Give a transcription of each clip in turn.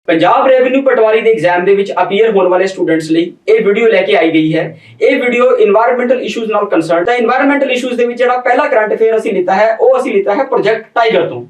Punjab revenue पटवारी ਦੇ exam ਦੇ ਵਿੱਚ ਅਪੀਅਰ ਹੋਣ ਵਾਲੇ ਸਟੂਡੈਂਟਸ ਲਈ ਇਹ ਵੀਡੀਓ ਲੈ ਕੇ ਆਈ ਗਈ ਹੈ। ਇਹ ਵੀਡੀਓ এনवायरमेंटल ਇਸ਼ੂਜ਼ ਨਾਲ ਕੰਸਰਨਡ ਹੈ। এনवायरमेंटल ਇਸ਼ੂਜ਼ ਦੇ ਵਿੱਚ ਜਿਹੜਾ ਪਹਿਲਾ ਕਰੰਟ ਅਫੇਅਰ ਅਸੀਂ ਲਿੱਤਾ ਹੈ ਉਹ ਅਸੀਂ ਲਿੱਤਾ ਹੈ ਪ੍ਰੋਜੈਕਟ ਟਾਈਗਰ ਤੋਂ।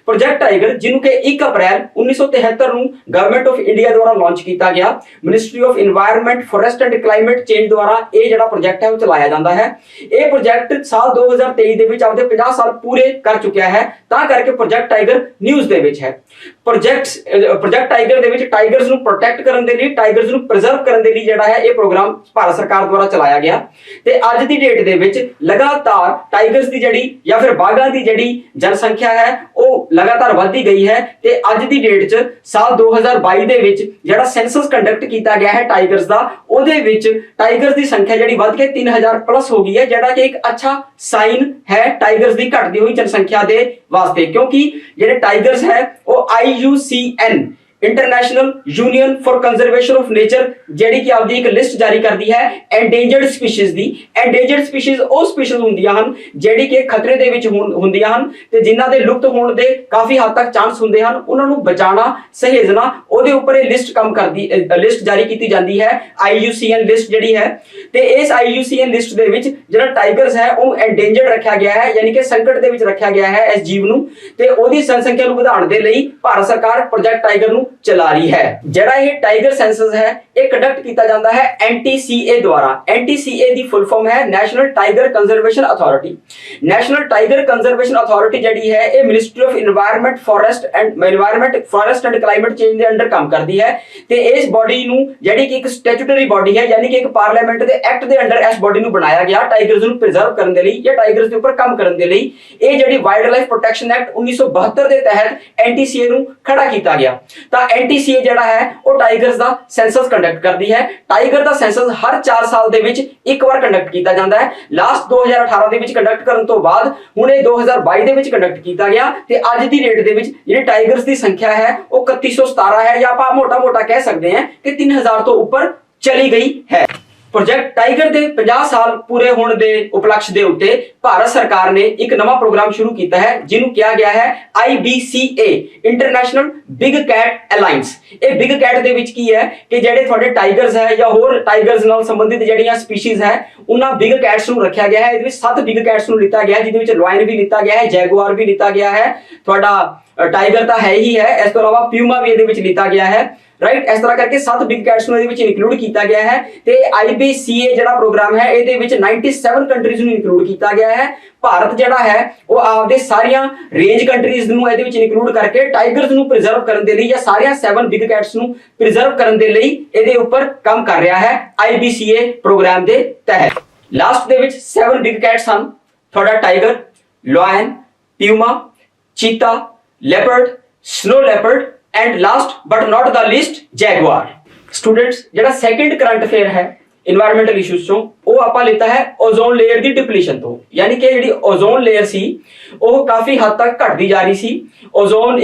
ਪ੍ਰੋਜੈਕਟ ਟਾਈਗਰ ਜਿਹਨੂੰ ਕਿ 1 ਅਪ੍ਰੈਲ 1973 ਨੂੰ ਗਵਰਨਮੈਂਟ ਆਫ ਇੰਡੀਆ ਦੁਆਰਾ ਲਾਂਚ ਕੀਤਾ ਗਿਆ। Ministry of environment forest and climate change ਦੁਆਰਾ ਇਹ ਜਿਹੜਾ ਪ੍ਰੋਜੈਕਟ ਹੈ ਉਹ ਚਲਾਇਆ ਜਾਂਦਾ ਹੈ। ਇਹ ਪ੍ਰੋਜੈਕਟ ਸਾਲ 2023 ਦੇ ਵਿੱਚ ਆਪਦੇ 50 ਸਾਲ ਪੂਰੇ ਕਰ ਚੁੱਕਿਆ ਹੈ, ਤਾਂ ਕਰਕੇ ਪ੍ਰੋਜੈਕਟ ਟਾਈਗਰ ਨਿਊਜ਼ ਦੇ ਵਿੱਚ ਹੈ। ਪ੍ਰੋਜੈਕਟ ਟਾਈਗਰ ਦੇ ਵਿੱਚ ਟਾਈਗਰਸ ਨੂੰ ਪ੍ਰੋਟੈਕਟ ਕਰਨ ਦੇ ਲਈ, ਟਾਈਗਰਸ ਨੂੰ ਪ੍ਰੀਜ਼ਰਵ ਕਰਨ ਦੇ ਲਈ ਜਿਹੜਾ ਹੈ ਇਹ ਪ੍ਰੋਗਰਾਮ ਭਾਰਤ ਸਰਕਾਰ ਦੁਆਰਾ ਚਲਾਇਆ ਗਿਆ। ਤੇ ਅੱਜ ਦੀ ਡੇਟ ਦੇ ਵਿੱਚ ਲਗਾਤਾਰ ਟਾਈਗਰਸ ਦੀ ਜਿਹੜੀ ਜਾਂ ਫਿਰ ਬਾਘਾਂ ਦੀ ਜਿਹੜੀ ਜਨਸੰਖਿਆ ਹੈ ਉਹ ਲਗਾਤਾਰ ਵਧਦੀ ਗਈ ਹੈ। ਤੇ ਅੱਜ ਦੀ ਡੇਟ 'ਚ ਸਾਲ 2022 ਦੇ ਵਿੱਚ ਜਿਹੜਾ ਸੈਂਸਸ ਕੰਡਕਟ ਕੀਤਾ ਗਿਆ ਹੈ ਟਾਈਗਰਸ ਦਾ, ਉਹਦੇ ਵਿੱਚ ਟਾਈਗਰਸ ਦੀ ਸੰਖਿਆ ਜਿਹੜੀ ਵੱਧ ਕੇ 3000 ਪਲੱਸ ਹੋ ਗਈ ਹੈ, ਜਿਹੜਾ ਕਿ ਇੱਕ ਅੱਛਾ ਸਾਈਨ ਹੈ ਟਾਈਗਰਸ ਦੀ ਘਟਦੀ ਹੋਈ ਜਨਸੰਖਿਆ ਦੇ ਵਾਸਤੇ। ਕਿਉਂਕਿ ਜਿਹੜੇ ਟਾਈਗਰਸ ਹੈ ਉਹ IUCN international union for conservation of nature ਜਿਹੜੀ ਕਿ ਆਪਦੀ ਇੱਕ ਲਿਸਟ ਜਾਰੀ ਕਰਦੀ ਹੈ ਐਂਡੇਂਜਰਡ ਸਪੀਸੀਜ਼ ਦੀ। ਐਂਡੇਂਜਰਡ ਸਪੀਸੀਜ਼ ਉਹ ਸਪੀਸੀਜ਼ ਹੁੰਦੀਆਂ ਹਨ ਜਿਹੜੀ ਕਿ ਖਤਰੇ ਦੇ ਵਿੱਚ ਹੁੰਦੀਆਂ ਹਨ ਤੇ ਜਿਨ੍ਹਾਂ ਦੇ ਲੁਪਤ ਹੋਣ ਦੇ ਕਾਫੀ ਹੱਦ ਤੱਕ ਚਾਂਸ ਹੁੰਦੇ ਹਨ। ਉਹਨਾਂ ਨੂੰ ਬਚਾਉਣਾ, ਸਹੇਜਣਾ, ਉਹਦੇ ਉੱਪਰ ਇਹ ਲਿਸਟ ਕੰਮ ਕਰਦੀ, ਲਿਸਟ ਜਾਰੀ ਕੀਤੀ ਜਾਂਦੀ ਹੈ IUCN ਲਿਸਟ ਜਿਹੜੀ ਹੈ। ਤੇ ਇਸ IUCN ਲਿਸਟ ਦੇ ਵਿੱਚ ਜਿਹੜਾ ਟਾਈਗਰਸ ਹੈ ਉਹਨੂੰ ਐਂਡੇਂਜਰਡ ਰੱਖਿਆ ਗਿਆ ਹੈ, ਯਾਨੀ ਕਿ ਸੰਕਟ ਦੇ ਵਿੱਚ ਰੱਖਿਆ ਗਿਆ ਹੈ ਇਸ ਜੀਵ ਨੂੰ। ਤੇ ਉਹਦੀ ਜਨਸੰਖਿਆ ਨੂੰ ਵਧਾਉਣ ਦੇ ਲਈ ਭਾਰਤ ਸਰਕਾਰ ਪ੍ਰੋਜੈਕਟ ਟਾਈਗਰ ਨੂੰ ਚਲਾ ਰਹੀ ਹੈ। ਜਿਹੜਾ ਇਹ ਟਾਈਗਰ ਸੈਂਸਸ ਹੈ ਇਹ ਕੰਡਕਟ ਕੀਤਾ ਜਾਂਦਾ ਹੈ NTCA ਦੁਆਰਾ। NTCA ਦੀ ਫੁੱਲ ਫਾਰਮ ਹੈ national tiger conservation authority. National tiger conservation authority ਜਿਹੜੀ ਹੈ ਇਹ ministry of environment forest and climate change ਦੇ ਅੰਡਰ ਕੰਮ ਕਰਦੀ ਹੈ। ਤੇ ਇਸ ਬਾਡੀ ਨੂੰ ਜਿਹੜੀ ਕਿ ਇੱਕ ਸਟੈਚੂਟਰੀ ਬਾਡੀ ਹੈ, ਯਾਨੀ ਕਿ ਇੱਕ ਪਾਰਲੀਮੈਂਟ ਦੇ ਐਕਟ ਦੇ ਅੰਡਰ ਇਸ ਬਾਡੀ ਨੂੰ ਬਣਾਇਆ ਗਿਆ ਟਾਈਗਰਸ ਨੂੰ ਪ੍ਰੀਜ਼ਰਵ ਕਰਨ ਦੇ ਲਈ ਜਾਂ ਟਾਈਗਰਸ ਦੇ ਉੱਪਰ ਕੰਮ ਕਰਨ ਦੇ ਲਈ। ਇਹ ਜਿਹੜੀ ਵਾਈਲਡ ਲਾਈਫ ਪ੍ਰੋਟੈਕਸ਼ਨ ਐਕਟ 1972 ਦੇ ਤਹਿਤ NTCA ਨੂੰ ਖੜਾ ਕੀਤਾ ਗਿਆ। ਤਾਂ NTCA ਜਿਹੜਾ ਹੈ ਉਹ ਟਾਈਗਰਸ ਦਾ ਸੈਂਸਸ ਕੰਡਕਟ ਕਰਦੀ ਹੈ। ਟਾਈਗਰ ਦਾ ਸੈਂਸਸ ਹਰ 4 ਸਾਲ ਦੇ ਵਿੱਚ ਇੱਕ ਵਾਰ ਕੰਡਕਟ ਕੀਤਾ ਜਾਂਦਾ ਹੈ। ਲਾਸਟ 2018 ਦੇ ਵਿੱਚ ਕੰਡਕਟ ਕਰਨ ਤੋਂ ਬਾਅਦ ਹੁਣ ਇਹ 2022 ਦੇ ਵਿੱਚ ਕੰਡਕਟ ਕੀਤਾ ਗਿਆ। ਤੇ ਅੱਜ ਦੀ ਡੇਟ ਦੇ ਵਿੱਚ ਜਿਹੜੇ ਟਾਈਗਰਸ ਦੀ ਸੰਖਿਆ ਹੈ ਉਹ 3117 ਹੈ, ਜਾਂ ਆਪਾਂ ਮੋਟਾ-ਮੋਟਾ ਕਹਿ ਸਕਦੇ ਹਾਂ ਕਿ 3000 ਤੋਂ ਉੱਪਰ ਚਲੀ ਗਈ ਹੈ। ਪ੍ਰੋਜੈਕਟ ਟਾਈਗਰ ਦੇ 50 ਸਾਲ ਪੂਰੇ ਹੋਣ ਦੇ ਉਪਲਕਸ਼ ਦੇ ਉੱਤੇ ਭਾਰਤ ਸਰਕਾਰ ਨੇ ਇੱਕ ਨਵਾਂ ਪ੍ਰੋਗਰਾਮ ਸ਼ੁਰੂ ਕੀਤਾ ਹੈ ਜਿਹਨੂੰ ਕਿਹਾ ਗਿਆ ਹੈ IBCA international big cat alliance. ਇਹ ਬਿਗ ਕੈਟ ਦੇ ਵਿੱਚ ਕੀ ਹੈ ਕਿ ਜਿਹੜੇ ਤੁਹਾਡੇ ਟਾਈਗਰਸ ਹੈ ਜਾਂ ਹੋਰ ਟਾਈਗਰਸ ਨਾਲ ਸੰਬੰਧਿਤ ਜਿਹੜੀਆਂ ਸਪੀਸੀਜ਼ ਹੈ ਉਹਨਾਂ ਬਿਗ ਕੈਟਸ ਨੂੰ ਰੱਖਿਆ ਗਿਆ ਹੈ। ਇਹਦੇ ਵਿੱਚ 7 ਬਿਗ ਕੈਟਸ ਨੂੰ ਲਿੱਤਾ ਗਿਆ, ਜਿਹਦੇ ਵਿੱਚ ਲਾਇਨ ਵੀ ਲਿੱਤਾ ਗਿਆ ਹੈ, ਜੈਗੁਆਰ ਵੀ ਲਿੱਤਾ ਗਿਆ ਹੈ, ਤੁਹਾਡਾ ਟਾਈਗਰ ਤਾਂ ਹੈ ਹੀ ਹੈ, ਇਸ ਤੋਂ ਇਲਾਵਾ ਪਿਊਮਾ ਵੀ ਇਹਦੇ ਵਿੱਚ ਲਿੱਤਾ ਗਿਆ ਹੈ, ਰਾਈਟ। ਇਸ ਤਰ੍ਹਾਂ ਕਰਕੇ 7 ਬਿਗ ਕੈਟਸ ਨੂੰ ਇਹਦੇ ਵਿੱਚ ਇਨਕਲੂਡ ਕੀਤਾ ਗਿਆ ਹੈ। ਤੇ IBCA ਜਿਹੜਾ ਪ੍ਰੋਗਰਾਮ ਹੈ ਇਹਦੇ ਵਿੱਚ 97 ਕੰਟਰੀਜ਼ ਨੂੰ ਇਨਕਲੂਡ ਕੀਤਾ ਗਿਆ ਹੈ। ਭਾਰਤ ਜਿਹੜਾ ਹੈ ਉਹ ਆਪਦੇ ਸਾਰੀਆਂ ਰੇਂਜ ਕੰਟਰੀਜ਼ ਨੂੰ ਇਹਦੇ ਵਿੱਚ ਇਨਕਲੂਡ ਕਰਕੇ ਟਾਈਗਰਸ ਨੂੰ ਪ੍ਰੀਜ਼ਰਵ ਕਰਨ ਦੇ ਲਈ ਜਾਂ ਸਾਰੀਆਂ 7 ਬਿਗ ਕੈਟਸ ਨੂੰ ਪ੍ਰੀਜ਼ਰਵ ਕਰਨ ਦੇ ਲਈ ਇਹਦੇ ਉੱਪਰ ਕੰਮ ਕਰ ਰਿਹਾ ਹੈ IBCA ਪ੍ਰੋਗਰਾਮ ਦੇ ਤਹਿਤ। ਲਾਸਟ ਦੇ ਵਿੱਚ 7 ਬਿਗ ਕੈਟਸ ਹਨ, ਤੁਹਾਡਾ tiger, lion, puma, cheetah, leopard, snow leopard and last but not the least jaguar. Students ਜਿਹੜਾ ਸੈਕੰਡ ਕਰੰਟ ਅਫੇਅਰ ਹੈ এনवायरमेंटल ਇਸ਼ੂਜ਼ ਤੋਂ ਉਹ ਆਪਾਂ ਲਿੱਤਾ ਹੈ ਓਜ਼ੋਨ ਲੇਅਰ ਦੀ ਡਿਪਲੀਸ਼ਨ ਤੋਂ। ਯਾਨੀ ਕਿ ਜਿਹੜੀ ਓਜ਼ੋਨ ਲੇਅਰ ਸੀ ਉਹ ਕਾਫੀ ਹੱਦ ਤੱਕ ਘਟਦੀ ਜਾ ਰਹੀ ਸੀ। ਓਜ਼ੋਨ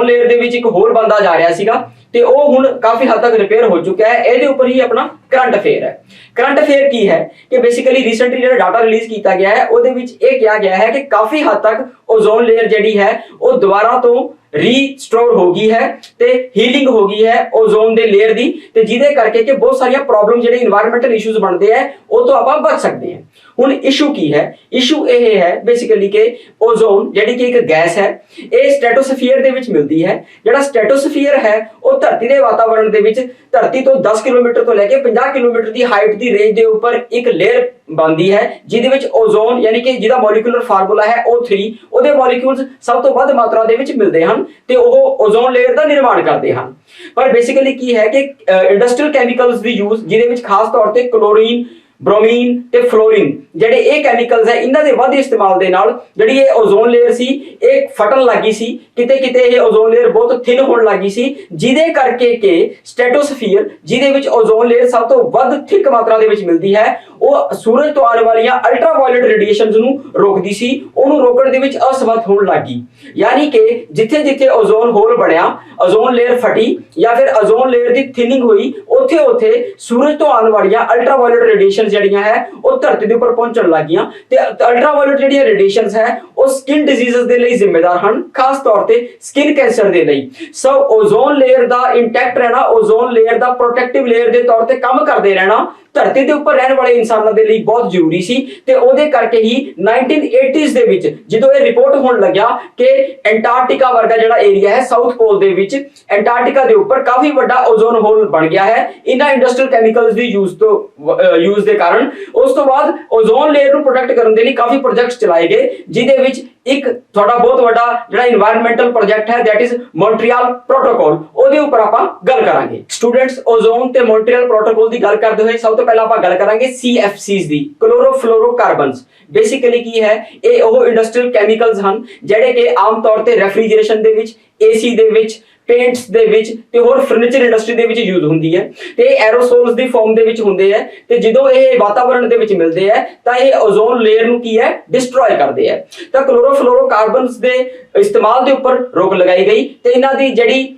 ਲੇਅਰ ਦੇ ਵਿੱਚ ਇੱਕ ਹੋਲ ਬਣਦਾ ਜਾ ਰਿਹਾ ਸੀਗਾ ਤੇ ਉਹ ਹੁਣ ਕਾਫੀ ਹੱਦ ਤੱਕ ਰਿਪੇਅਰ ਹੋ ਚੁੱਕਾ ਹੈ। ਇਹਦੇ ਉੱਪਰ ਹੀ ਆਪਣਾ ਕਰੰਟ ਅਫੇਅਰ ਹੈ। ਕਰੰਟ ਅਫੇਅਰ ਕੀ ਹੈ ਕਿ ਬੇਸਿਕਲੀ ਰੀਸੈਂਟਲੀ ਜਿਹੜਾ ਡਾਟਾ ਰਿਲੀਜ਼ ਕੀਤਾ ਗਿਆ ਹੈ ਉਹਦੇ ਵਿੱਚ ਇਹ ਕਿਹਾ ਗਿਆ ਹੈ ਕਿ ਕਾਫੀ ਹੱਦ ਤੱਕ ਓਜ਼ੋਨ ਲੇਅਰ ਜਿਹੜੀ ਹੈ ਉਹ ਦੁਬਾਰਾ ਤੋਂ ਰੀਸਟੋਰ ਹੋ ਗਈ ਹੈ ਤੇ ਹੀਲਿੰਗ ਹੋ ਗਈ ਹੈ ਓਜ਼ੋਨ ਦੇ ਲੇਅਰ ਦੀ। ਤੇ ਜਿਹਦੇ ਕਰਕੇ ਕਿ ਬਹੁਤ ਸਾਰੀਆਂ ਪ੍ਰੋਬਲਮ ਜਿਹੜੇ এনवायरमेंटल ਇਸ਼ੂਜ਼ ਬਣਦੇ ਆ ਉਹ ਤੋਂ ਆਪਾਂ ਬਚ ਸਕਦੇ ਹਾਂ। ਹੁਣ ਇਸ਼ੂ ਕੀ ਹੈ? ਇਸ਼ੂ ਇਹ ਹੈ ਬੇਸਿਕਲੀ ਕਿ ਓਜ਼ੋਨ ਜਿਹੜੀ ਕਿ ਇੱਕ ਗੈਸ ਹੈ ਇਹ ਸਟ੍ਰੈਟੋਸਫੀਅਰ ਦੇ ਵਿੱਚ ਮਿਲਦੀ ਹੈ। ਜਿਹੜਾ ਸਟ੍ਰੈਟੋਸਫੀਅਰ ਹੈ ਉਹ ਧਰਤੀ ਦੇ ਵਾਤਾਵਰਣ ਦੇ ਵਿੱਚ ਧਰਤੀ ਤੋਂ 10 ਕਿਲੋਮੀਟਰ ਤੋਂ ਲੈ ਕੇ 50 ਕਿਲੋਮੀਟਰ ਦੀ ਹਾਈਟ ਦੀ ਰੇਂਜ ਦੇ ਉੱਪਰ ਇੱਕ ਲੇਅਰ ਬਣਦੀ ਹੈ ਜਿਹਦੇ ਵਿੱਚ ਓਜ਼ੋਨ ਯਾਨੀ ਕਿ ਜਿਹਦਾ ਮੋਲੀਕੂਲਰ ਫਾਰਮੂਲਾ ਹੈ O3, ਉਹਦੇ ਮੋਲੀਕੂਲਸ ਸਭ ਤੋਂ ਵੱਧ ਮਾਤਰਾ ਦੇ ਵਿੱਚ ਮਿਲਦੇ ਹਨ ਤੇ ਉਹ ਓਜ਼ੋਨ ਲੇਅਰ ਦਾ ਨਿਰਮਾਣ ਕਰਦੇ ਹਨ। ਪਰ ਬੇਸਿਕਲੀ ਕੀ ਹੈ ਕਿ ਇੰਡਸਟਰੀਅਲ ਕੈਮੀਕਲਸ ਦੀ ਯੂਜ਼ ਜਿਹਦੇ ਵਿੱਚ ਖਾਸ ਤੌਰ ਤੇ ਕਲੋਰੀਨ, ਬ੍ਰੋਮੀਨ ਤੇ ਫਲੋਰੀਨ ਜਿਹੜੇ ਇਹ ਕੈਮੀਕਲਸ ਹੈ ਇਹਨਾਂ ਦੇ ਵੱਧ ਇਸਤੇਮਾਲ ਦੇ ਨਾਲ ਜਿਹੜੀ ਇਹ ਓਜ਼ੋਨ ਲੇਅਰ ਸੀ ਇਹ ਫਟਣ ਲੱਗੀ ਸੀ। ਕਿਤੇ ਕਿਤੇ ਇਹ ਓਜ਼ੋਨ ਲੇਅਰ ਬਹੁਤ ਥਿਨ ਹੋਣ ਲੱਗੀ ਸੀ, ਜਿਹਦੇ ਕਰਕੇ ਕਿ ਸਟ੍ਰੈਟੋਸਫੀਅਰ ਜਿਹਦੇ ਵਿੱਚ ਓਜ਼ੋਨ ਲੇਅਰ ਸਭ ਤੋਂ ਵੱਧ ਥਿਕ ਮਾਤਰਾ ਦੇ ਵਿੱਚ ਮਿਲਦੀ ਹੈ ਉਹ ਸੂਰਜ ਤੋਂ ਆਉਣ ਵਾਲੀਆਂ ਅਲਟਰਾਵਾਇਲਟ ਰੇਡੀਏਸ਼ਨਸ ਨੂੰ ਰੋਕਦੀ ਸੀ, ਉਹਨੂੰ ਰੋਕਣ ਦੇ ਵਿੱਚ ਅਸਮਰਥ ਹੋਣ ਲੱਗੀ। ਯਾਨੀ ਕਿ ਜਿੱਥੇ ਜਿੱਥੇ ਓਜ਼ੋਨ ਹੋਲ ਬਣਿਆ, ਓਜ਼ੋਨ ਲੇਅਰ ਫਟੀ ਜਾਂ ਫਿਰ ਓਜ਼ੋਨ ਲੇਅਰ ਦੀ ਥਿਨਿੰਗ ਹੋਈ, ਉੱਥੇ ਉੱਥੇ ਸੂਰਜ ਤੋਂ ਆਉਣ ਵਾਲੀਆਂ ਅਲਟਰਾਵਾਇਲਟ ਰੇਡੀਏਸ਼ਨ ਜਿਹੜੀਆਂ ਹੈ ਉਹ ਧਰਤੀ ਦੇ ਉੱਪਰ ਪਹੁੰਚਣ ਲੱਗੀਆਂ ਤੇ ਅਲਟਰਾਵਾਇਲਟ ਜਿਹੜੀਆਂ ਰੇਡੀਏਸ਼ਨਸ ਹੈ ਉਹ ਸਕਿਨ ਡਿਜ਼ੀਜ਼ਸ ਦੇ ਲਈ ਜ਼ਿੰਮੇਦਾਰ ਹਨ, ਖਾਸ ਤੌਰ ਤੇ ਸਕਿਨ ਕੈਂਸਰ ਦੇ ਲਈ। ਸੋ ਓਜ਼ੋਨ ਲੇਅਰ ਦਾ ਇੰਟੈਕਟ ਰਹਿਣਾ, ਓਜ਼ੋਨ ਲੇਅਰ ਦਾ ਪ੍ਰੋਟੈਕਟਿਵ ਲੇਅਰ ਦੇ ਤੌਰ ਤੇ ਕੰਮ ਕਰਦੇ ਰਹਿਣਾ ਧਰਤੀ ਦੇ ਉੱਪਰ ਰਹਿਣ ਵਾਲੇ ਇਨਸਾਨਾਂ ਦੇ ਲਈ ਬਹੁਤ ਜ਼ਰੂਰੀ ਸੀ ਤੇ ਉਹਦੇ ਕਰਕੇ ਹੀ 1980s ਦੇ ਵਿੱਚ ਜਦੋਂ ਇਹ ਰਿਪੋਰਟ ਹੋਣ ਲੱਗਿਆ ਕਿ ਐਂਟਾਰਕਟਿਕਾ ਵਰਗਾ ਜਿਹੜਾ ਏਰੀਆ ਹੈ ਸਾਊਥ ਪੋਲ ਦੇ ਵਿੱਚ, ਐਂਟਾਰਕਟਿਕਾ ਦੇ ਉੱਪਰ ਕਾਫੀ ਵੱਡਾ ਓਜ਼ੋਨ ਹੋਲ ਬਣ ਗਿਆ ਹੈ ਇਹਨਾਂ ਇੰਡਸਟਰੀਅਲ ਕੈਮੀਕਲਸ ਦੀ ਯੂਜ਼ ਦੇ ਕਾਰਨ। ਉਸ ਤੋਂ ਬਾਅਦ ਓਜ਼ੋਨ ਲੇਅਰ ਨੂੰ ਪ੍ਰੋਟੈਕਟ ਕਰਨ ਦੇ ਲਈ ਕਾਫੀ ਪ੍ਰੋਜੈਕਟਸ ਚਲਾਏ ਗਏ, ਜਿਹਦੇ ਵਿੱਚ ਇੱਕ ਤੁਹਾਡਾ ਬਹੁਤ ਵੱਡਾ ਜਿਹੜਾ ਇਨਵਾਇਰਨਮੈਂਟਲ ਪ੍ਰੋਜੈਕਟ ਹੈ ਦੈਟ ਇਜ਼ ਮੌਂਟਰੀਅਲ ਪ੍ਰੋਟੋਕੋਲ, ਉਹਦੇ ਉੱਪਰ ਆਪਾਂ ਗੱਲ ਕਰਾਂਗੇ। ਸਟੂਡੈਂਟਸ, ਓਜ਼ੋਨ ਤੇ ਮੌਂਟਰੀਅਲ ਪ੍ਰੋਟੋਕੋਲ ਦੀ ਗੱਲ ਕਰਦੇ ਹੋਏ ਸਭ ਤੋਂ ਪਹਿਲਾਂ ਆਪਾਂ ਗੱਲ ਕਰਾਂਗੇ CFCs ਦੀ, ਕਲੋਰੋਫਲੋਰੋਕਾਰਬਨਸ। ਬੇਸਿਕਲੀ ਕੀ ਹੈ, ਇਹ ਉਹ ਇੰਡਸਟਰੀਅਲ ਕੈਮੀਕਲਸ ਹਨ ਜਿਹੜੇ ਕਿ ਆਮ ਤੌਰ ਤੇ ਰੈਫਰੀਜਰੇਸ਼ਨ ਦੇ ਵਿੱਚ, AC ਦੇ ਵਿੱਚ, ਪੇਂਟਸ ਦੇ ਵਿੱਚ ਤੇ ਹੋਰ ਫਰਨੀਚਰ ਇੰਡਸਟਰੀ ਦੇ ਵਿੱਚ ਯੂਜ਼ ਹੁੰਦੀ ਹੈ ਤੇ ਐਰੋਸੋਲਸ ਦੀ ਫਾਰਮ ਦੇ ਵਿੱਚ ਹੁੰਦੇ ਹੈ ਤੇ ਜਦੋਂ ਇਹ ਵਾਤਾਵਰਣ ਦੇ ਵਿੱਚ ਮਿਲਦੇ ਹੈ ਤਾਂ ਇਹ ਓਜ਼ੋਨ ਲੇਅਰ ਨੂੰ ਕੀ ਹੈ ਡਿਸਟਰੋਏ ਕਰਦੇ ਹੈ। ਤਾਂ ਕਲੋਰੋਫਲੋਰੋਕਾਰਬਨਸ ਦੇ ਇਸਤੇਮਾਲ ਦੇ ਉੱਪਰ ਰੋਕ ਲਗਾਈ ਗਈ ਤੇ ਇਹਨਾਂ ਦੀ ਜਿਹੜੀ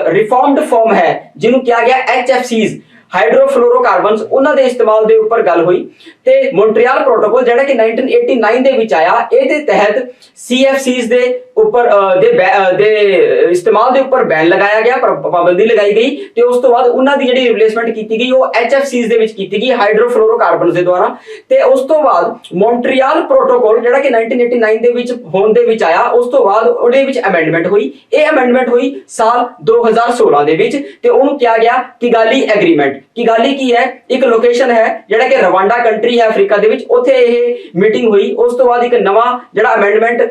ਰਿਫਾਰਮਡ ਫਾਰਮ ਹੈ ਜਿਹਨੂੰ ਕਿਹਾ ਗਿਆ HFCs, ਹਾਈਡਰੋਫਲੋਰੋਕਾਰਬਨਸ, ਉਹਨਾਂ ਦੇ ਇਸਤੇਮਾਲ ਦੇ ਉੱਪਰ ਗੱਲ ਹੋਈ ਤੇ ਮੌਂਟਰੀਅਲ ਪ੍ਰੋਟੋਕੋਲ ਜਿਹੜਾ ਕਿ 1989 ਦੇ ਵਿੱਚ ਆਇਆ, ਇਹਦੇ ਤਹਿਤ CFCs ਦੇ ਉੱਪਰ ਦੇ ਇਸਤੇਮਾਲ ਦੇ ਉੱਪਰ ਬੈਨ ਲਗਾਇਆ ਗਿਆ, ਪਾਬੰਦੀ ਲਗਾਈ ਗਈ ਤੇ ਉਸ ਤੋਂ ਬਾਅਦ ਉਹਨਾਂ ਦੀ ਜਿਹੜੀ ਰਿਪਲੇਸਮੈਂਟ ਕੀਤੀ ਗਈ ਉਹ HFCs ਦੇ ਵਿੱਚ ਕੀਤੀ ਗਈ, ਹਾਈਡਰੋਫਲੋਰੋਕਾਰਬਨਸ ਦੇ ਦੁਆਰਾ। ਤੇ ਉਸ ਤੋਂ ਬਾਅਦ ਮੌਂਟਰੀਅਲ ਪ੍ਰੋਟੋਕੋਲ ਜਿਹੜਾ ਕਿ 1989 ਦੇ ਵਿੱਚ ਹੋਣ ਦੇ ਵਿੱਚ ਆਇਆ, ਉਸ ਤੋਂ ਬਾਅਦ ਉਹਦੇ ਵਿੱਚ ਅਮੈਂਡਮੈਂਟ ਹੋਈ। ਇਹ ਅਮੈਂਡਮੈਂਟ ਹੋਈ ਸਾਲ 2016 ਦੇ ਵਿੱਚ ਤੇ ਉਹਨੂੰ ਕਿਹਾ ਗਿਆ ਕਿਗਾਲੀ ਐਗਰੀਮੈਂਟ। ਕਿਗਾਲੀ ਕੀ ਹੈ, ਇੱਕ ਲੋਕੇਸ਼ਨ ਹੈ ਜਿਹੜਾ ਕਿ ਰਵਾਂਡਾ ਕੰਟਰੀ ਹੈ ਅਫਰੀਕਾ ਦੇ ਵਿੱਚ, ਉੱਥੇ ਇਹ ਮੀਟਿੰਗ ਹੋਈ। ਉਸ ਤੋਂ ਬਾਅਦ ਇੱਕ ਨਵਾਂ ਜਿਹੜਾ ਅਮੈਂਡਮੈਂਟ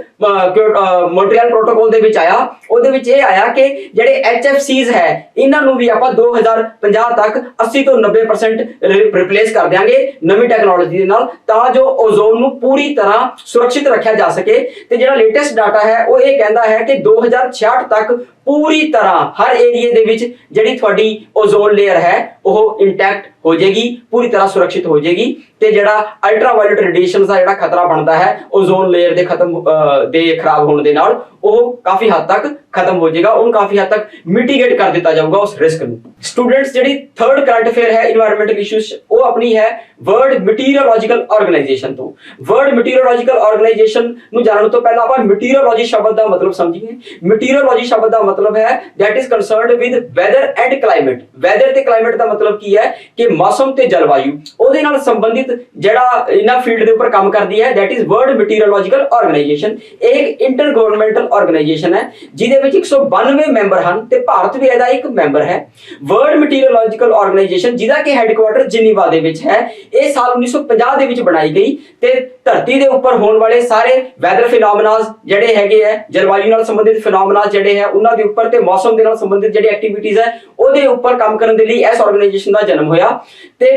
ਮੌਂਟਰੀਅਲ ਪ੍ਰੋਟੋਕੋਲ ਦੇ ਵਿੱਚ ਆਇਆ, ਉਹਦੇ ਵਿੱਚ ਇਹ ਆਇਆ ਕਿ ਜਿਹੜੇ HFCs ਹੈ ਇਹਨਾਂ ਨੂੰ ਵੀ ਆਪਾਂ 2050 ਤੱਕ 80 ਤੋਂ 90% ਰਿਪਲੇਸ ਕਰ ਦਿਆਂਗੇ ਨਵੀਂ ਟੈਕਨੋਲੋਜੀ ਦੇ ਨਾਲ, ਤਾਂ ਜੋ ਓਜ਼ੋਨ ਨੂੰ ਪੂਰੀ ਤਰ੍ਹਾਂ ਸੁਰੱਖਿਅਤ ਰੱਖਿਆ ਜਾ ਸਕੇ। ਤੇ ਜਿਹੜਾ ਲੇਟੈਸਟ ਡਾਟਾ ਹੈ ਉਹ ਇਹ ਕਹਿੰਦਾ ਹੈ ਕਿ 2066 ਤੱਕ ਪੂਰੀ ਤਰ੍ਹਾਂ ਹਰ ਏਰੀਏ ਦੇ ਵਿੱਚ ਜਿਹੜੀ ਤੁਹਾਡੀ ਓਜ਼ੋਨ ਲੇਅਰ ਹੈ ਉਹ ਇੰਟੈਕਟ ਹੋ ਜਾਏਗੀ, ਪੂਰੀ ਤਰ੍ਹਾਂ ਸੁਰੱਖਿਅਤ ਹੋ ਜਾਏਗੀ ਤੇ ਜਿਹੜਾ ਅਲਟਰਾਵਾਇਲਟ ਰੇਡੀਏਸ਼ਨਸ ਦਾ ਜਿਹੜਾ ਖਤਰਾ ਬਣਦਾ ਹੈ ਓਜ਼ੋਨ ਲੇਅਰ ਦੇ ਖਰਾਬ ਹੋਣ ਦੇ ਨਾਲ ਉਹ ਕਾਫੀ ਹੱਦ ਤੱਕ ਖਤਮ ਹੋ ਜਾਏਗਾ, ਉਹਨੂੰ ਕਾਫੀ ਹੱਦ ਤੱਕ ਮਿਟੀਗੇਟ ਕਰ ਦਿੱਤਾ ਜਾਊਗਾ ਉਸ ਰਿਸਕ ਨੂੰ। ਸਟੂਡੈਂਟਸ, ਜਿਹੜੀ ਥਰਡ ਕਰੰਟ ਅਫੇਅਰ ਹੈ ਇਨਵਾਇਰਨਮੈਂਟਲ ਇਸ਼ੂਜ਼, ਉਹ ਆਪਣੀ ਹੈ ਵਰਲਡ ਮੀਟੀਓਰੋਲੋਜੀਕਲ ਆਰਗੇਨਾਈਜੇਸ਼ਨ ਤੋਂ। ਵਰਲਡ ਮੀਟੀਓਰੋਲੋਜੀਕਲ ਆਰਗੇਨਾਈਜੇਸ਼ਨ ਨੂੰ ਜਾਣਨ ਤੋਂ ਪਹਿਲਾਂ ਆਪਾਂ ਮੀਟੀਓਰੋਲੋਜੀ ਸ਼ਬਦ ਦਾ ਮਤਲਬ ਸਮਝੀਏ। ਮੀਟੀਓਰੋਲੋਜੀ ਸ਼ਬਦ ਦਾ ਮਤਲਬ ਹੈ that is concerned with weather and climate। weather ਤੇ climate ਦਾ ਮਤਲਬ ਕੀ ਹੈ ਕਿ ਮੌਸਮ ਤੇ ਜਲਵਾਯੂ, ਉਹਦੇ ਨਾਲ ਸੰਬੰਧਿਤ ਜਿਹੜਾ ਇਹਨਾਂ ਫੀਲਡ ਦੇ ਉੱਪਰ ਕੰਮ ਕਰਦੀ ਹੈ that is world meteorological organization। ਇਹ ਇੱਕ ਇੰਟਰ ਗਵਰਨਮੈਂਟਲ ਆਰਗੇਨਾਈਜੇਸ਼ਨ ਹੈ ਜਿਹਦੇ ਵਿੱਚ 192 ਮੈਂਬਰ ਹਨ ਤੇ ਭਾਰਤ ਵੀ ਇਹਦਾ ਇੱਕ ਮੈਂਬਰ ਹੈ। ਵਰਲਡ ਮੀਟੀਓਰੋਲੋਜੀਕਲ ਆਰਗੇਨਾਈਜੇਸ਼ਨ ਜਿਹਦਾ ਕਿ ਹੈੱਡਕੁਆਰਟਰ ਜਿਨੀਵਾ ਦੇ ਵਿੱਚ ਹੈ, ਇਹ ਸਾਲ 1950 ਦੇ ਵਿੱਚ ਬਣਾਈ ਗਈ ਤੇ ਧਰਤੀ ਦੇ ਉੱਪਰ ਹੋਣ ਵਾਲੇ ਸਾਰੇ ਵੈਦਰ ਫਿਨੋਮਨਾਸ ਜਿਹੜੇ ਹੈਗੇ ਹੈ, ਜਲਵਾਯੂ ਨਾਲ ਸੰਬੰਧਿਤ ਫਿਨੋਮਨਾਸ ਜਿਹੜੇ ਹੈ ਉਹਨਾਂ ਦੇ ਉੱਪਰ ਤੇ ਮੌਸਮ ਦੇ ਨਾਲ ਸੰਬੰਧਿਤ ਜਿਹੜੀ ਐਕਟੀਵਿਟੀਜ਼ ਹੈ ਉਹਦੇ ਉੱਪਰ ਕੰਮ ਕਰਨ ਦੇ ਲਈ ਇਸ ਆਰਗੇਨਾਈਜੇਸ਼ਨ ਦਾ ਜਨਮ ਹੋਇਆ। ਤੇ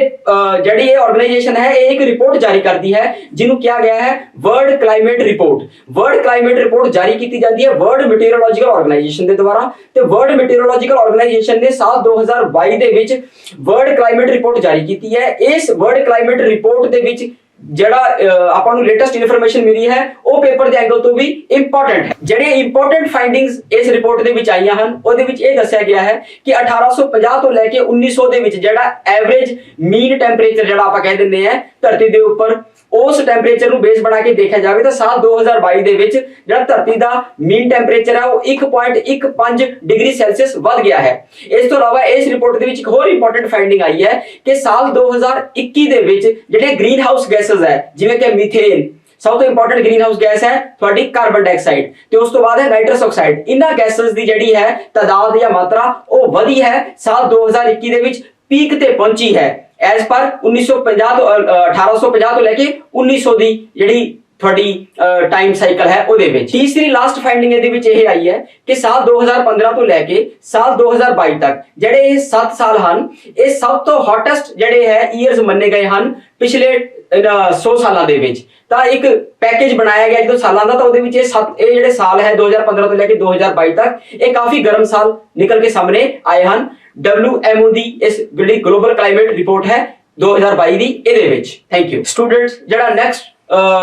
ਜਿਹੜੀ ਇਹ ਆਰਗੇਨਾਈਜੇਸ਼ਨ ਹੈ ਇਹ ਇੱਕ ਰਿਪੋਰਟ ਜਾਰੀ ਕਰਦੀ ਹੈ ਜਿਹਨੂੰ ਕਿਹਾ ਗਿਆ ਹੈ world climate report. World climate report ਜਾਰੀ ਕੀਤੀ ਜਾਂਦੀ ਹੈ ਵਰਲਡ ਮੀਟੀਓਰੋਲੋਜੀਕਲ ਆਰਗੇਨਾਈਜੇਸ਼ਨ ਦੇ ਦੁਆਰਾ ਤੇ ਵਰਲਡ ਮੀਟੀਓਰੋਲੋਜੀਕਲ ਆਰਗੇਨਾਈਜੇਸ਼ਨ ਨੇ ਸਾਲ 2022 ਦੇ ਵਿੱਚ ਵਰਲਡ ਕਲਾਈਮੇਟ ਰਿਪੋਰਟ ਜਾਰੀ ਕੀਤੀ ਹੈ। ਇਸ ਵਰਲਡ ਕਲਾਈਮੇਟ ਰਿਪੋਰਟ ਦੇ ਵਿੱਚ ਜਿਹੜਾ ਆਪਾਂ ਨੂੰ ਲੇਟੈਸਟ ਇਨਫੋਰਮੇਸ਼ਨ ਮਿਲੀ ਹੈ ਉਹ ਪੇਪਰ ਦੇ ਐਂਗਲ ਤੋਂ ਵੀ ਇੰਪੋਰਟੈਂਟ ਹੈ। ਜਿਹੜੇ ਇੰਪੋਰਟੈਂਟ ਫਾਈਂਡਿੰਗਸ ਇਸ ਰਿਪੋਰਟ ਦੇ ਵਿੱਚ ਆਈਆਂ ਹਨ ਉਹਦੇ ਵਿੱਚ ਇਹ ਦੱਸਿਆ ਗਿਆ ਹੈ ਕਿ 1850 ਤੋਂ ਲੈ ਕੇ 1900 ਦੇ ਵਿੱਚ ਜਿਹੜਾ ਐਵਰੇਜ ਮੀਨ ਟੈਂਪਰੇਚਰ ਜਿਹੜਾ ਆਪਾਂ ਕਹਿ ਦਿੰਦੇ ਆ ਧਰਤੀ ਦੇ ਉੱਪਰ, ਉਸ ਟੈਂਪਰੇਚਰ ਨੂੰ ਬੇਸ ਬਣਾ ਕੇ ਦੇਖਿਆ ਜਾਵੇ ਤਾਂ ਸਾਲ 2022 ਦੇ ਵਿੱਚ ਜਿਹੜਾ ਧਰਤੀ ਦਾ ਮੀਨ ਟੈਂਪਰੇਚਰ ਹੈ ਉਹ 1.15 ਡਿਗਰੀ ਸੈਲਸੀਅਸ ਵੱਧ ਗਿਆ ਹੈ। ਇਸ ਤੋਂ ਇਲਾਵਾ ਇਸ ਰਿਪੋਰਟ ਦੇ ਵਿੱਚ ਇੱਕ ਹੋਰ ਇੰਪੋਰਟੈਂਟ ਫਾਈਂਡਿੰਗ ਆਈ ਹੈ ਕਿ ਸਾਲ 2021 ਦੇ ਵਿੱਚ ਜਿਹੜੇ ਗ੍ਰੀਨ ਹਾਊਸ ਗੈਸਸ ਹੈ ਜਿਵੇਂ ਕਿ ਮੀਥੇਨ, ਸਭ ਤੋਂ ਇੰਪੋਰਟੈਂਟ ਗ੍ਰੀਨ ਹਾਊਸ ਗੈਸ ਹੈ ਤੁਹਾਡੀ ਕਾਰਬਨ ਡਾਈਆਕਸਾਈਡ ਤੇ ਉਸ ਤੋਂ ਬਾਅਦ ਹੈ ਨਾਈਟਰਸ ਆਕਸਾਈਡ। ਇਹਨਾਂ ਗੈਸਸ ਦੀ ਜਿਹੜੀ ਹੈ ਤਾਦਾਦ ਜਾਂ ਮਾਤਰਾ ਉਹ ਵਧੀ ਹੈ, ਸਾਲ 2021 ਦੇ ਵਿੱਚ ਪੀਕ ਤੇ ਪਹੁੰਚੀ ਹੈ ਐਜ਼ ਪਰ 1850 ਤੋਂ ਲੈ ਕੇ 1900 ਦੀ ਜਿਹੜੀ ਤੁਹਾਡੀ ਟਾਈਮ ਸਾਈਕਲ ਹੈ ਉਹਦੇ ਵਿੱਚ। ਤੀਸਰੀ ਲਾਸਟ ਫਾਈਂਡਿੰਗ ਇਹਦੇ ਵਿੱਚ ਇਹ ਆਈ ਹੈ ਕਿ ਸਾਲ 2015 ਤੋਂ ਲੈ ਕੇ ਸਾਲ 2022 ਤੱਕ ਜਿਹੜੇ ਇਹ 7 ਸਾਲ ਹਨ ਇਹ ਸਭ ਤੋਂ ਹੌਟੈਸਟ ਜਿਹੜੇ ਹੈ ਈਅਰਸ ਮੰਨੇ ਗਏ ਹਨ ਪਿਛਲੇ 100 ਸਾਲਾਂ ਦੇ ਵਿੱਚ। ਤਾਂ ਇੱਕ ਪੈਕੇਜ ਬਣਾਇਆ ਗਿਆ ਜਦੋਂ ਸਾਲਾਂ ਦਾ, ਤਾਂ ਉਹਦੇ ਵਿੱਚ ਇਹ ਜਿਹੜੇ ਸਾਲ ਹੈ 2015 ਤੋਂ ਲੈ ਕੇ 2022 ਤੱਕ ਇਹ ਕਾਫੀ ਗਰਮ ਸਾਲ ਨਿਕਲ ਕੇ ਸਾਹਮਣੇ ਆਏ ਹਨ। WMO ਦੀ ਇਸ ਜਿਹੜੀ ਗਲੋਬਲ ਕਲਾਈਮੇਟ ਰਿਪੋਰਟ ਹੈ 2022 ਦੀ ਇਹਦੇ ਵਿੱਚ। Thank you students. ਜਿਹੜਾ ਨੈਕਸਟ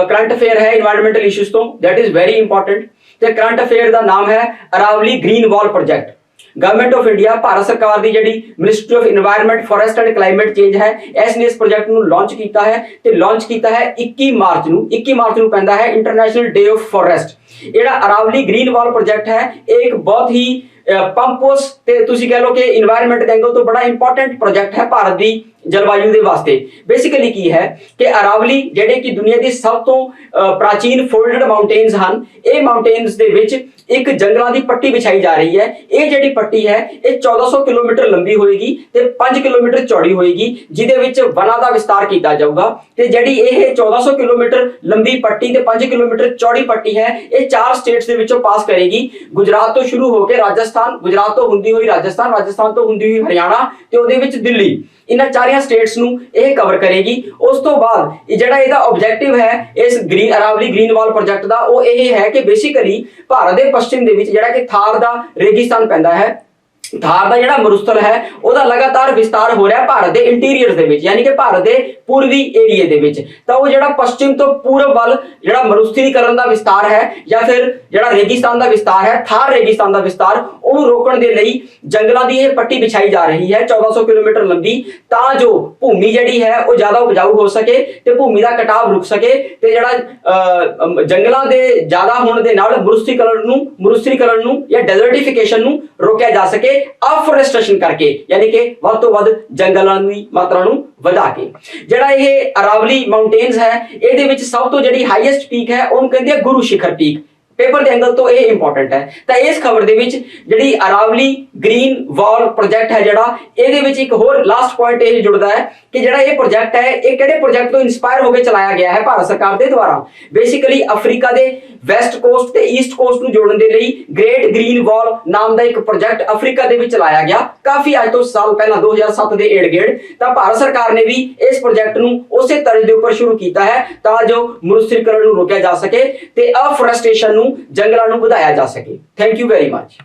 ਕਰੰਟ ਅਫੇਅਰ ਹੈ ਇਨਵਾਇਰਨਮੈਂਟਲ ਇਸ਼ੂਜ਼ ਤੋਂ, that is very important ਤੇ ਕਰੰਟ ਅਫੇਅਰ ਦਾ ਨਾਮ ਹੈ Aravalli green wall project. Government of India Bharat सरकार ਦੀ ਜਿਹੜੀ ministry of environment forest and climate change है इसने इस प्रोजेक्ट ਨੂੰ ਲਾਂਚ ਕੀਤਾ ਹੈ ਤੇ ਲਾਂਚ ਕੀਤਾ ਹੈ 21 ਮਾਰਚ ਨੂੰ ਪੈਂਦਾ ਹੈ ਇੰਟਰਨੈਸ਼ਨਲ ਡੇ ਆਫ ਫੋਰੈਸਟ। ਜਿਹੜਾ ਅਰਾਵਲੀ ਗ੍ਰੀਨ ਵਾਲ ਪ੍ਰੋਜੈਕਟ ਹੈ ਇਹ ਇੱਕ ਬਹੁਤ ਹੀ ਪੰਪੋਸ ਤੇ ਤੁਸੀਂ ਕਹ ਲਓ ਕਿ এনवायरमेंट ਦੇ ਐਂਗਲ ਤੋਂ ਬੜਾ ਇੰਪੋਰਟੈਂਟ ਪ੍ਰੋਜੈਕਟ ਹੈ ਭਾਰਤ ਦੀ ਜਲਵਾਯੂ ਦੇ ਵਾਸਤੇ। ਬੇਸਿਕਲੀ ਕੀ ਹੈ ਕਿ ਅਰਾਵਲੀ ਜਿਹੜੇ ਕਿ ਦੁਨੀਆ ਦੀ ਸਭ ਤੋਂ ਪ੍ਰਾਚੀਨ ਫੋਲਡਡ ਮਾਊਂਟੇਨਸ ਹਨ, ਇਹ ਮਾਊਂਟੇਨਸ ਦੇ ਵਿੱਚ ਇੱਕ ਜੰਗਲਾਂ ਦੀ ਪੱਟੀ ਵਿਛਾਈ ਜਾ ਰਹੀ ਹੈ। ਇਹ ਜਿਹੜੀ ਪੱਟੀ ਹੈ ਇਹ 1400 ਕਿਲੋਮੀਟਰ ਲੰਬੀ ਹੋਏਗੀ ਤੇ 5 ਕਿਲੋਮੀਟਰ ਚੌੜੀ ਹੋਏਗੀ, ਜਿਹਦੇ ਵਿੱਚ ਵਨਾਂ ਦਾ ਵਿਸਤਾਰ ਕੀਤਾ ਜਾਊਗਾ। ਤੇ ਜਿਹੜੀ ਇਹ 1400 ਕਿਲੋਮੀਟਰ ਲੰਬੀ ਪੱਟੀ ਤੇ 5 ਕਿਲੋਮੀਟਰ ਚੌੜੀ ਪੱਟੀ ਹੈ ਇਹ 4 ਸਟੇਟਸ ਦੇ ਵਿੱਚੋਂ ਪਾਸ ਕਰੇਗੀ। ਗੁਜਰਾਤ ਤੋਂ ਸ਼ੁਰੂ ਹੋ ਕੇ ਰਾਜਸਥਾਨ, ਗੁਜਰਾਤ ਤੋਂ ਹੁੰਦੀ ਹੋਈ ਰਾਜਸਥਾਨ, ਰਾਜਸਥਾਨ ਤੋਂ ਹੁੰਦੀ ਹੋਈ ਹਰਿਆਣਾ ਤੇ ਉਹਦੇ ਵਿੱਚ ਦਿੱਲੀ, ਇਹਨਾਂ ਚਾਰੀਆਂ ਸਟੇਟਸ ਨੂੰ ਇਹ ਕਵਰ ਕਰੇਗੀ। ਉਸ ਤੋਂ ਬਾਅਦ ਜਿਹੜਾ ਇਹਦਾ ਆਬਜੈਕਟਿਵ ਹੈ ਇਸ ਅਰਾਵਲੀ ਗ੍ਰੀਨ ਵਾਲ ਪ੍ਰੋਜੈਕਟ ਦਾ ਉਹ ਇਹ ਹੈ ਕਿ ਬੇਸਿਕਲੀ ਭਾਰਤ ਦੇ ਪੱਛਮ ਦੇ ਵਿੱਚ ਜਿਹੜਾ ਕਿ ਥਾਰ ਦਾ ਰੇਗਿਸਤਾਨ ਪੈਂਦਾ ਹੈ, ਥਾਰ ਦਾ ਜਿਹੜਾ ਮਰੁਸਥਲ ਹੈ ਉਹਦਾ ਲਗਾਤਾਰ ਵਿਸਤਾਰ ਹੋ ਰਿਹਾ ਭਾਰਤ ਦੇ ਇੰਟੀਰੀਅਰ ਦੇ ਵਿੱਚ, ਯਾਨੀ ਕਿ ਭਾਰਤ ਦੇ ਪੂਰਬੀ ਏਰੀਏ ਦੇ ਵਿੱਚ। ਤਾਂ ਉਹ ਜਿਹੜਾ ਪੱਛਮ ਤੋਂ ਪੂਰਬ ਵੱਲ ਜਿਹੜਾ ਮਰੁਸਥਲੀਕਰਨ ਦਾ ਵਿਸਤਾਰ ਹੈ ਜਾਂ ਫਿਰ ਜਿਹੜਾ ਰੇਗਿਸਤਾਨ ਦਾ ਵਿਸਤਾਰ ਹੈ, ਥਾਰ ਰੇਗਿਸਤਾਨ ਦਾ ਵਿਸਤਾਰ, ਉਹਨੂੰ ਰੋਕਣ ਦੇ ਲਈ ਜੰਗਲਾਂ ਦੀ ਇਹ ਪੱਟੀ ਵਿਛਾਈ ਜਾ ਰਹੀ ਹੈ 1400 ਕਿਲੋਮੀਟਰ ਲੰਬੀ, ਤਾਂ ਜੋ ਭੂਮੀ ਜਿਹੜੀ ਹੈ ਉਹ ਜ਼ਿਆਦਾ ਉਪਜਾਊ ਹੋ ਸਕੇ ਤੇ ਭੂਮੀ ਦਾ ਕਟਾਵ ਰੁਕ ਸਕੇ ਤੇ ਜਿਹੜਾ ਜੰਗਲਾਂ ਦੇ ਜ਼ਿਆਦਾ ਹੋਣ ਦੇ ਨਾਲ ਮਰੁਸਥਲੀਕਰਨ ਨੂੰ ਜਾਂ ਡੈਜ਼ਰਟੀਫਿਕੇਸ਼ਨ ਨੂੰ ਰੋਕਿਆ ਜਾ ਸਕੇ ਅਫੋਰੈਸਟੇਸ਼ਨ ਕਰਕੇ, ਯਾਨੀ ਕਿ ਵੱਧ ਤੋਂ ਵੱਧ ਜੰਗਲਾਂ ਦੀ ਮਾਤਰਾ ਨੂੰ ਵਧਾ ਕੇ। ਜਿਹੜਾ ਇਹ ਅਰਾਵਲੀ ਮਾਊਂਟੇਨਸ ਹੈ ਇਹਦੇ ਵਿੱਚ ਸਭ ਤੋਂ ਜਿਹੜੀ ਹਾਈਐਸਟ ਪੀਕ ਹੈ ਉਹਨੂੰ ਕਹਿੰਦੇ ਆ ਗੁਰੂ ਸ਼ਿਖਰ ਪੀਕ। पेपर के एंगल तो ये इंपॉर्टेंट है। तो इस खबर दे विच जिहड़ी अरावली ग्रीन वॉल प्रोजेक्ट है जिहड़ा इहदे विच एक होर लास्ट पॉइंट ये जुड़दा है कि जिहड़ा ये प्रोजेक्ट है ये किहड़े प्रोजेक्ट तो इंस्पायर होकर चलाया गया है भारत सरकार दे द्वारा। Basically Africa they west coast ते ईस्ट कोस्ट नूं जोड़न दे लई ग्रेट ग्रीन वॉल नाम दा एक प्रोजेक्ट अफ्रीका दे विच चलाया गया काफी अज तो साल पहला 2007 दे इर्द गिर्द। तां भारत सरकार ने भी इस प्रोजेक्ट नूं उसे तर्ज दे उपर शुरू कीता है तां जो मरुस्थलीकरण नूं रोकिया जा सके ते अफोरेस्टेशन नूं जंगलां नूं ਵਧਾਇਆ ਜਾ ਸਕੇ। Thank you very much.